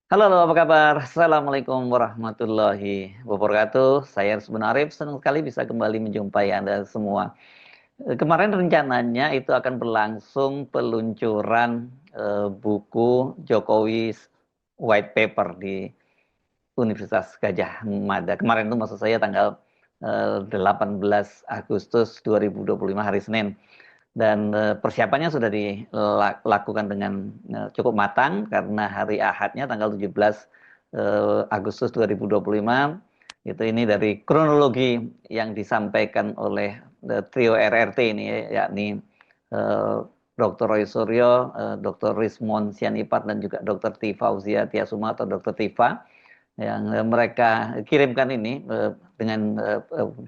Halo, halo, apa kabar? Assalamualaikum warahmatullahi wabarakatuh. Saya Rizman Arif, senang sekali bisa kembali menjumpai Anda semua. Kemarin rencananya itu akan berlangsung peluncuran buku Jokowi White Paper di Universitas Gadjah Mada. Kemarin itu maksud saya tanggal 18 Agustus 2025 hari Senin. Dan persiapannya sudah dilakukan dengan cukup matang karena hari Ahadnya tanggal 17 Agustus 2025 itu ini dari kronologi yang disampaikan oleh trio RRT ini ya, yakni eh, Dr. Roy Suryo, Dr. Rismon Sianipar dan juga Dr. T. Fauzia Tiasuma atau Dr. Tifa yang mereka kirimkan ini dengan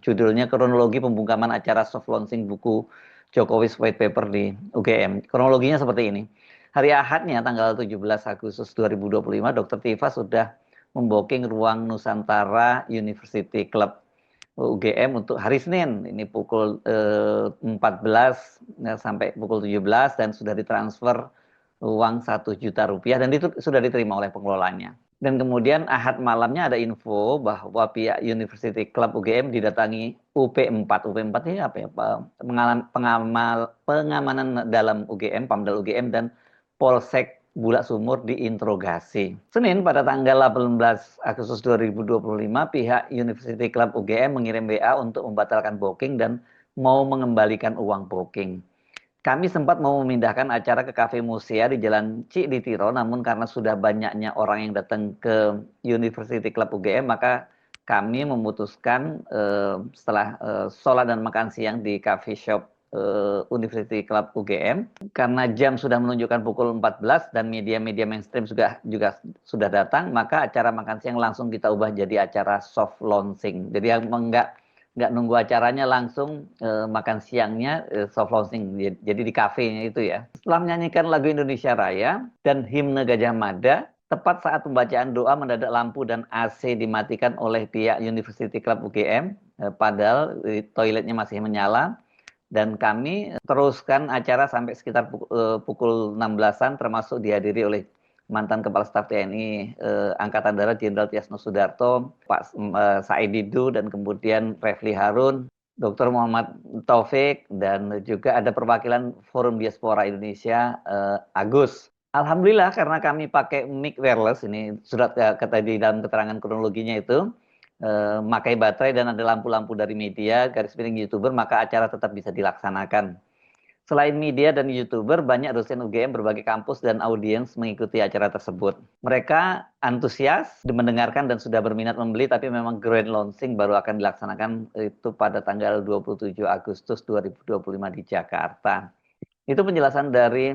judulnya kronologi pembungkaman acara soft launching buku Jokowi's White Paper di UGM. Kronologinya seperti ini. Hari Ahadnya tanggal 17 Agustus 2025 Dr. Tifa sudah memboking ruang Nusantara University Club UGM untuk hari Senin. Ini pukul 14 sampai pukul 17 dan sudah ditransfer uang 1 juta rupiah dan itu sudah diterima oleh pengelolanya. Dan kemudian Ahad malamnya ada info bahwa pihak University Club UGM didatangi UP4. UP4 ini apa ya? Pengamanan dalam UGM, Pamdal UGM dan Polsek Bulak Sumur diinterogasi. Senin pada tanggal 18 Agustus 2025 pihak University Club UGM mengirim WA untuk membatalkan booking dan mau mengembalikan uang booking. Kami sempat mau memindahkan acara ke Cafe Musea di Jalan Cikditiro, namun karena sudah banyaknya orang yang datang ke University Club UGM, maka kami memutuskan setelah sholat dan makan siang di coffee shop University Club UGM, karena jam sudah menunjukkan pukul 14 dan media-media mainstream juga sudah datang, maka acara makan siang langsung kita ubah jadi acara soft launching. Jadi yang nggak nunggu acaranya langsung makan siangnya soft launching jadi di kafenya itu ya. Setelah menyanyikan lagu Indonesia Raya dan himne Gajah Mada, tepat saat pembacaan doa mendadak lampu dan AC dimatikan oleh pihak University Club UGM, padahal toiletnya masih menyala. Dan kami teruskan acara sampai sekitar pukul 16-an termasuk dihadiri oleh mantan Kepala Staf TNI Angkatan Darat Jenderal Tiasno Sudarto, Pak Said Didu dan kemudian Refli Harun, Dr. Muhammad Taufik dan juga ada perwakilan Forum Diaspora Indonesia Agus. Alhamdulillah karena kami pakai mic wireless ini surat kata di dalam keterangan kronologinya itu memakai baterai dan ada lampu-lampu dari media, garis miring YouTuber, maka acara tetap bisa dilaksanakan. Selain media dan YouTuber, banyak dosen UGM berbagai kampus dan audiens mengikuti acara tersebut. Mereka antusias mendengarkan dan sudah berminat membeli, tapi memang grand launching baru akan dilaksanakan itu pada tanggal 27 Agustus 2025 di Jakarta. Itu penjelasan dari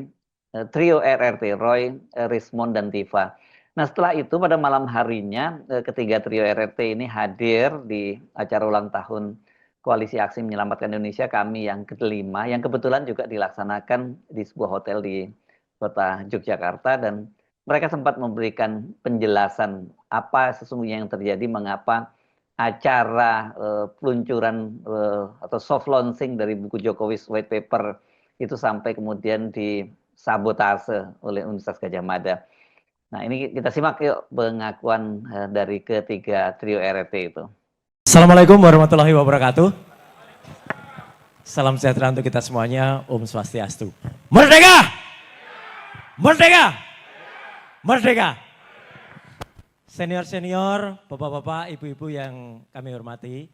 trio RRT, Roy, Rismon, dan Tifa. Nah setelah itu pada malam harinya ketiga trio RRT ini hadir di acara ulang tahun Koalisi Aksi Menyelamatkan Indonesia kami yang kelima, yang kebetulan juga dilaksanakan di sebuah hotel di kota Yogyakarta dan mereka sempat memberikan penjelasan apa sesungguhnya yang terjadi, mengapa acara peluncuran atau soft launching dari buku Jokowi's White Paper itu sampai kemudian disabotase oleh Universitas Gadjah Mada. Nah, ini kita simak yuk pengakuan dari ketiga trio RRT itu. Assalamualaikum warahmatullahi wabarakatuh. Salam sejahtera untuk kita semuanya. Om Swastiastu. Merdeka! Merdeka! Merdeka! Senior-senior, bapak-bapak, ibu-ibu yang kami hormati.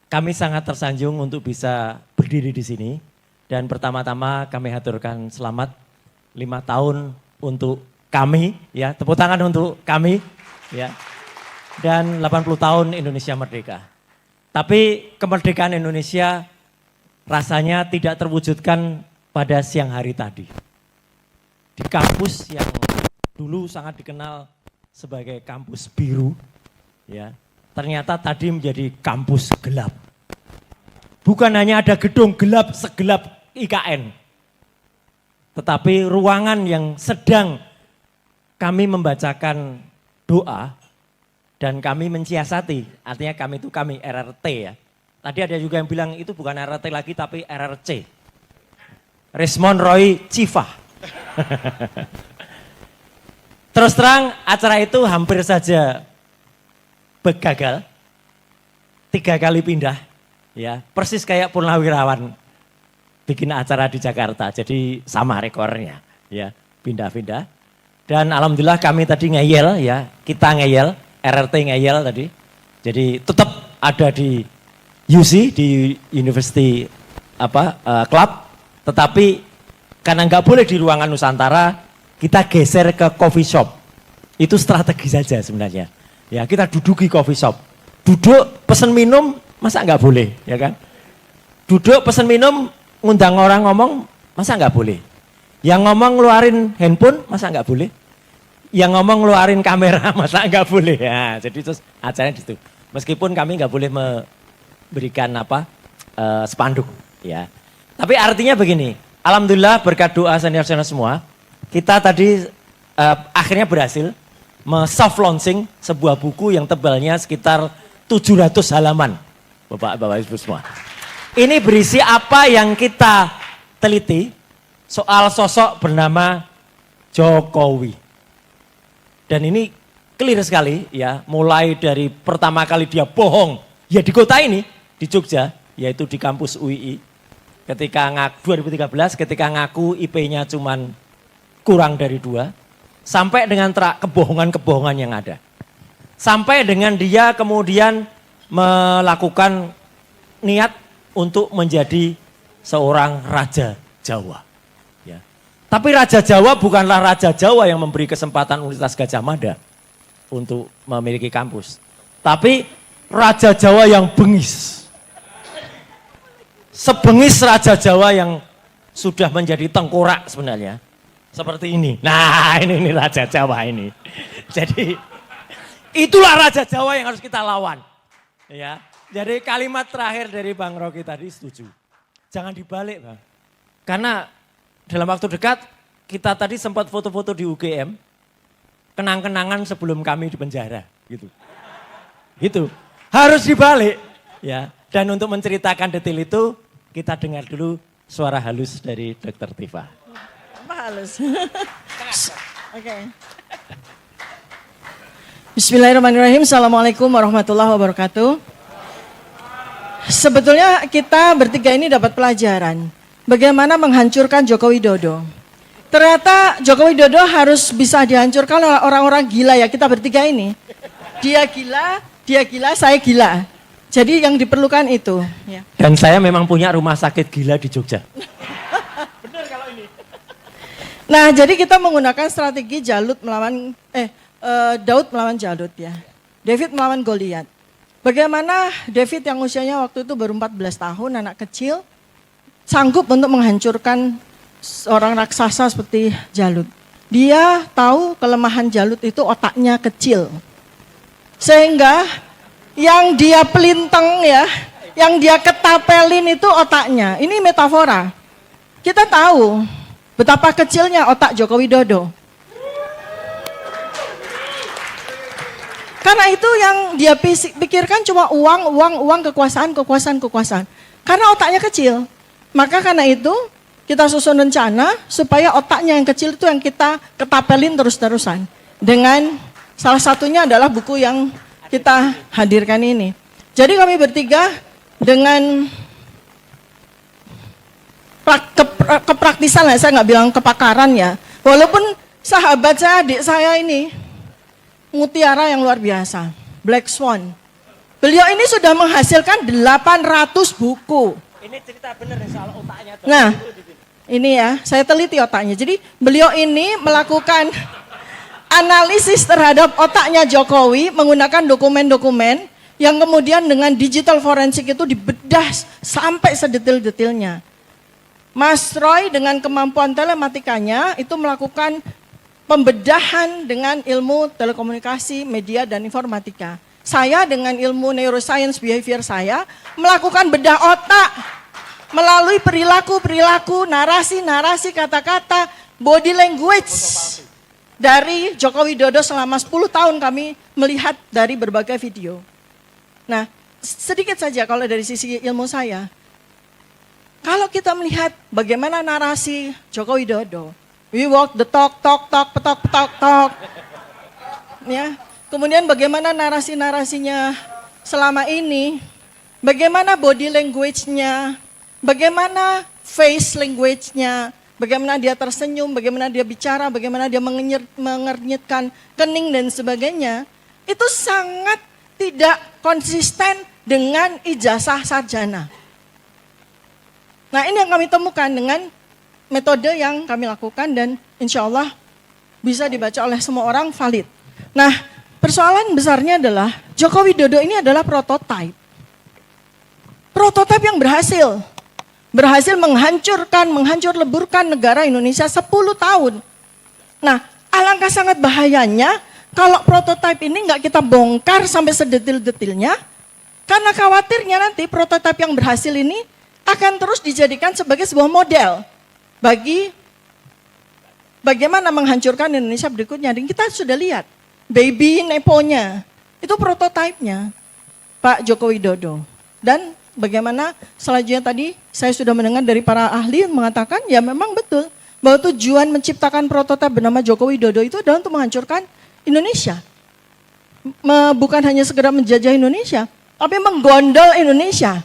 Kami sangat tersanjung untuk bisa berdiri di sini. Dan pertama-tama kami haturkan selamat 5 tahun untuk kami, ya, tepuk tangan untuk kami, ya. Dan 80 tahun Indonesia merdeka. Tapi kemerdekaan Indonesia rasanya tidak terwujudkan pada siang hari tadi. Di kampus yang dulu sangat dikenal sebagai kampus biru, ya, ternyata tadi menjadi kampus gelap. Bukan hanya ada gedung gelap segelap IKN, tetapi ruangan yang sedang kami membacakan doa dan kami mensiasati, artinya kami RRT ya. Tadi ada juga yang bilang itu bukan RRT lagi tapi RRC. Rismon Roy Cifa. Terus terang acara itu hampir saja gagal. 3 kali pindah. Ya, persis kayak Purnawirawan bikin acara di Jakarta. Jadi sama rekornya. Ya, pindah-pindah. Dan alhamdulillah kami tadi ngeyel ya, kita ngeyel, RRT ngeyel tadi. Jadi tetap ada di UC, di University Club, tetapi karena nggak boleh di ruangan Nusantara, kita geser ke coffee shop. Itu strategi saja sebenarnya. Ya, kita duduki coffee shop. Duduk pesen minum, masa nggak boleh, ya kan? Duduk pesen minum, ngundang orang ngomong, masa nggak boleh? Yang ngomong ngeluarin handphone, masa nggak boleh? Yang ngomong ngeluarin kamera, masa nggak boleh? Ya, jadi terus acaranya gitu. Meskipun kami nggak boleh memberikan spanduk, ya. Tapi artinya begini, alhamdulillah berkat doa senior-senior semua, kita tadi akhirnya berhasil soft launching sebuah buku yang tebalnya sekitar 700 halaman. Bapak Ibu semua. Ini berisi apa yang kita teliti soal sosok bernama Jokowi. Dan ini clear sekali ya, mulai dari pertama kali dia bohong ya di kota ini, di Jogja, yaitu di kampus UII. Ketika 2013 ketika ngaku IP-nya cuman kurang dari 2, sampai dengan kebohongan-kebohongan yang ada. Sampai dengan dia kemudian melakukan niat untuk menjadi seorang Raja Jawa. Ya. Tapi Raja Jawa bukanlah Raja Jawa yang memberi kesempatan Universitas Gadjah Mada untuk memiliki kampus. Tapi Raja Jawa yang bengis. Sebengis Raja Jawa yang sudah menjadi tengkorak sebenarnya. Seperti ini. Nah ini Raja Jawa ini. Jadi itulah Raja Jawa yang harus kita lawan. Ya. Jadi kalimat terakhir dari Bang Rocky tadi setuju. Jangan dibalik Bang. Karena dalam waktu dekat kita tadi sempat foto-foto di UGM. Kenang-kenangan sebelum kami di penjara. Gitu. Gitu. Harus dibalik. Ya. Dan untuk menceritakan detail itu kita dengar dulu suara halus dari Dr. Tifa. Halus. Oke. Bismillahirrahmanirrahim. Assalamualaikum warahmatullahi wabarakatuh. Sebetulnya kita bertiga ini dapat pelajaran bagaimana menghancurkan Joko Widodo. Ternyata Joko Widodo harus bisa dihancurkan oleh orang-orang gila ya, kita bertiga ini. Dia gila, saya gila. Jadi yang diperlukan itu. Ya. Dan saya memang punya rumah sakit gila di Jogja. Nah, jadi kita menggunakan strategi Daud melawan Jalut ya. David melawan Goliat. Bagaimana David yang usianya waktu itu baru 14 tahun, anak kecil, sanggup untuk menghancurkan seorang raksasa seperti Jalut. Dia tahu kelemahan Jalut itu otaknya kecil. Sehingga yang dia pelinteng ya, yang dia ketapelin itu otaknya. Ini metafora. Kita tahu betapa kecilnya otak Joko Widodo. Karena itu yang dia pikirkan cuma uang, kekuasaan. Karena otaknya kecil. Maka karena itu kita susun rencana supaya otaknya yang kecil itu yang kita ketapelin terus-terusan. Dengan salah satunya adalah buku yang kita hadirkan ini. Jadi kami bertiga dengan kepraktisan lah, saya nggak bilang kepakaran ya. Walaupun sahabat saya, adik saya ini mutiara yang luar biasa, Black Swan. Beliau ini sudah menghasilkan 800 buku. Ini cerita benar soal otaknya. Nah, ini ya, saya teliti otaknya. Jadi beliau ini melakukan analisis terhadap otaknya Jokowi menggunakan dokumen-dokumen yang kemudian dengan digital forensik itu dibedah sampai sedetil-detilnya. Mas Roy dengan kemampuan telematikanya itu melakukan pembedahan dengan ilmu telekomunikasi, media, dan informatika. Saya dengan ilmu neuroscience behavior saya melakukan bedah otak melalui perilaku, narasi, kata-kata, body language dari Joko Widodo selama 10 tahun kami melihat dari berbagai video. Nah, sedikit saja kalau dari sisi ilmu saya. Kalau kita melihat bagaimana narasi Joko Widodo, we walk the talk, ya. Kemudian bagaimana narasi-narasinya selama ini, bagaimana body language-nya, bagaimana face language-nya, bagaimana dia tersenyum, bagaimana dia bicara, bagaimana dia mengernyitkan kening dan sebagainya, itu sangat tidak konsisten dengan ijazah sarjana. Nah, ini yang kami temukan dengan metode yang kami lakukan dan insya Allah bisa dibaca oleh semua orang valid. Nah, persoalan besarnya adalah Joko Widodo ini adalah prototipe. Prototipe yang berhasil. Berhasil menghancur leburkan negara Indonesia 10 tahun. Nah, alangkah sangat bahayanya kalau prototipe ini nggak kita bongkar sampai sedetil-detilnya, karena khawatirnya nanti prototipe yang berhasil ini akan terus dijadikan sebagai sebuah model bagi bagaimana menghancurkan Indonesia berikutnya. Dan kita sudah lihat, baby neponya, itu prototipenya Pak Joko Widodo. Dan bagaimana selanjutnya tadi saya sudah mendengar dari para ahli mengatakan, ya memang betul, bahwa tujuan menciptakan prototipe bernama Joko Widodo itu adalah untuk menghancurkan Indonesia. Bukan hanya segera menjajah Indonesia, tapi menggondol Indonesia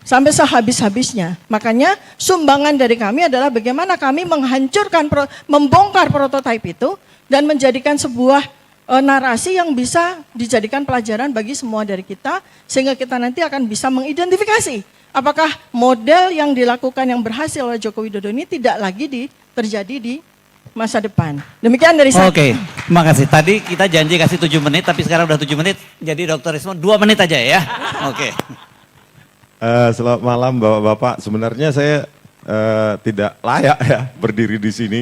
sampai sehabis-habisnya. Makanya sumbangan dari kami adalah bagaimana kami menghancurkan, membongkar prototipe itu dan menjadikan sebuah narasi yang bisa dijadikan pelajaran bagi semua dari kita, sehingga kita nanti akan bisa mengidentifikasi apakah model yang dilakukan yang berhasil oleh Joko Widodo ini tidak lagi terjadi di masa depan. Demikian dari saya. Oke, terima kasih. Tadi kita janji kasih 7 menit, tapi sekarang udah 7 menit. Jadi Dr. Rismon 2 menit aja ya. Oke. Selamat malam Bapak-Bapak. Sebenarnya saya tidak layak ya berdiri di sini.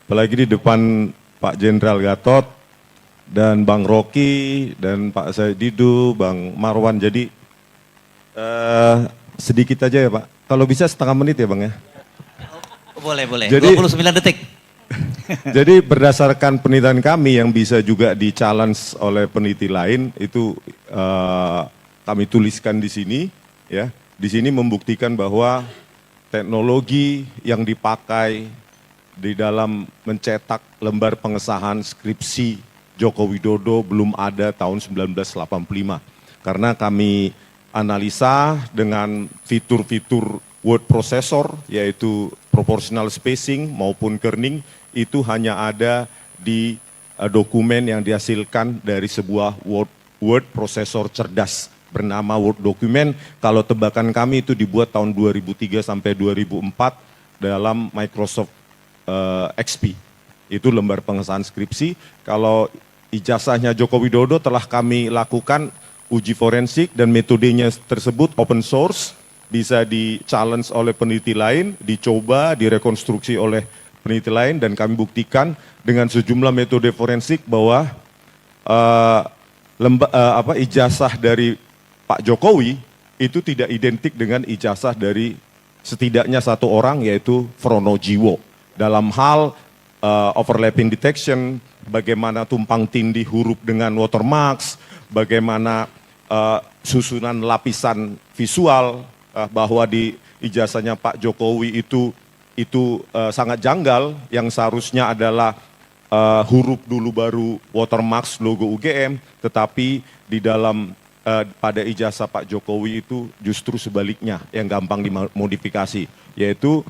Apalagi di depan Pak Jenderal Gatot dan Bang Rocky dan Pak Said Didu, Bang Marwan. Jadi sedikit aja ya Pak. Kalau bisa setengah menit ya Bang ya. Boleh. Jadi, 29 detik. Jadi berdasarkan penelitian kami yang bisa juga di-challenge oleh peneliti lain, itu kami tuliskan di sini. Ya, di sini membuktikan bahwa teknologi yang dipakai di dalam mencetak lembar pengesahan skripsi Joko Widodo belum ada tahun 1985. Karena kami analisa dengan fitur-fitur word processor, yaitu proportional spacing maupun kerning, itu hanya ada di dokumen yang dihasilkan dari sebuah word processor cerdas bernama Word Document. Kalau tebakan kami itu dibuat tahun 2003 sampai 2004 dalam Microsoft XP. Itu lembar pengesahan skripsi. Kalau ijazahnya Joko Widodo telah kami lakukan uji forensik dan metodenya tersebut open source, bisa di-challenge oleh peneliti lain, dicoba, direkonstruksi oleh peneliti lain, dan kami buktikan dengan sejumlah metode forensik bahwa ijazah dari Pak Jokowi itu tidak identik dengan ijazah dari setidaknya satu orang, yaitu Frono Jiwo. Dalam hal overlapping detection, bagaimana tumpang tindih huruf dengan watermarks, bagaimana susunan lapisan visual, bahwa di ijazahnya Pak Jokowi itu sangat janggal, yang seharusnya adalah huruf dulu baru watermarks logo UGM, tetapi di dalam pada ijazah Pak Jokowi itu justru sebaliknya, yang gampang dimodifikasi, yaitu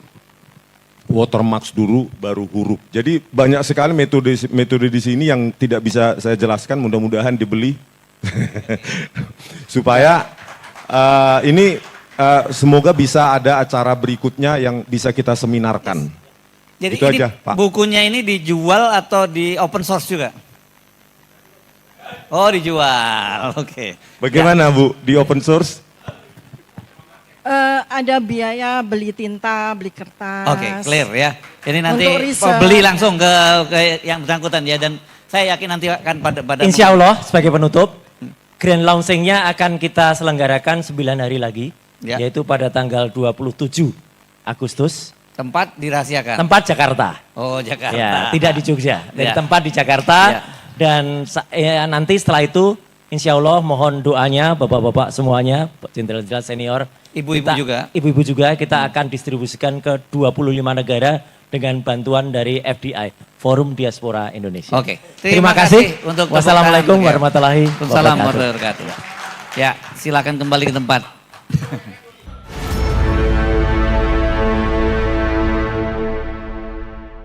watermarks dulu baru huruf. Jadi banyak sekali metode di sini yang tidak bisa saya jelaskan, mudah-mudahan dibeli supaya ini semoga bisa ada acara berikutnya yang bisa kita seminarkan. Jadi itu ini aja, Pak. Bukunya ini dijual atau di open source juga? Oh, dijual. Oke. Bagaimana Bu, di open source? Ada biaya beli tinta, beli kertas. Oke, clear ya. Jadi nanti Untuk riset. beli langsung ke yang bersangkutan ya, dan saya yakin nanti akan pada Insya Allah sebagai penutup, grand launchingnya akan kita selenggarakan 9 hari lagi, Ya. yaitu pada tanggal 27 Agustus. tempat dirahasiakan. Tempat Jakarta. Oh, Jakarta. Ya, tidak di Jogja. Dari Ya. tempat di Jakarta. Ya. Dan nanti setelah itu, insya Allah mohon doanya bapak-bapak semuanya, jenderal-jenderal senior. Ibu-ibu juga. Ibu-ibu juga kita akan distribusikan ke 25 negara dengan bantuan dari FDI, Forum Diaspora Indonesia. Oke, Terima kasih. untuk Wassalamualaikum warahmatullahi Waalaikumsalam wabarakatuh. warahmatullahi wabarakatuh. Ya, silakan kembali ke tempat.